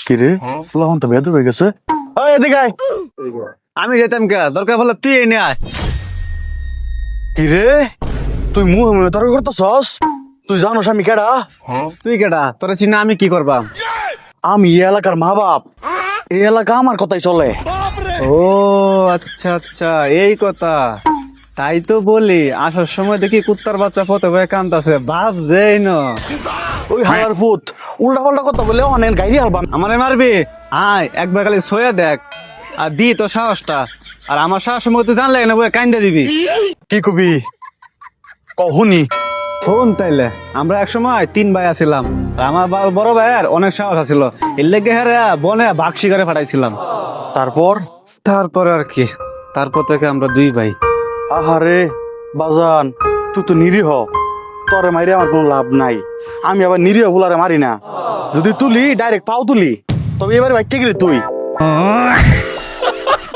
কিরে ফুলাহন তো বেদ হয়ে গেছে। ওই এদিকে আয়। আমি যেতাম কে, দরকার হলে তুই এনে আয়। কিরে তুই মুহ মুহে তর্ক করতেছস? তুই জানোস আমি কেডা? তুই কেডা? তোরা চিনা আমি কি করবাম? আমি এই এলাকার মা বাপ। এই এলাকা আমার কথাই চলে। ও আচ্ছা আচ্ছা, এই কথা। তাই তো বলি, আসার সময় দেখি কুত্তার বাচ্চা পথে হয়ে কান্দাছে, ভাব যেই ন। ওই হালার পুত উল্টা পাল্টা কথা বলে অনেক গাইরি হালবাম। আমারে মারবি? আয় একবার খালি ছয়া দেখ, আর দি তো সাহসটা। আর আমার সাহসের মধ্যে জানলে না বই কাইন্দা দিবি। কি কবি কহুনি? শোন তাইলে, আমরা এক সময় 3 ভাই আছিলাম। আর আমার বড় ভাইয়ের অনেক সাহস আছিল, এর লেগে হেরে বনে বাঘ শিকারে পাঠাইছিলাম। তারপর আর কি, তারপর থেকে আমরা 2 ভাই। আহারে বাজান, তুই তো নিরীহ। তোরে মাইরে আমার কোনো লাভ নাই। আমি আবার নিরীহ বলারে মারি না। যদি তুলি ডাইরেক্ট পাও তুলি, তবে এবারে বাইক গেলি তুই।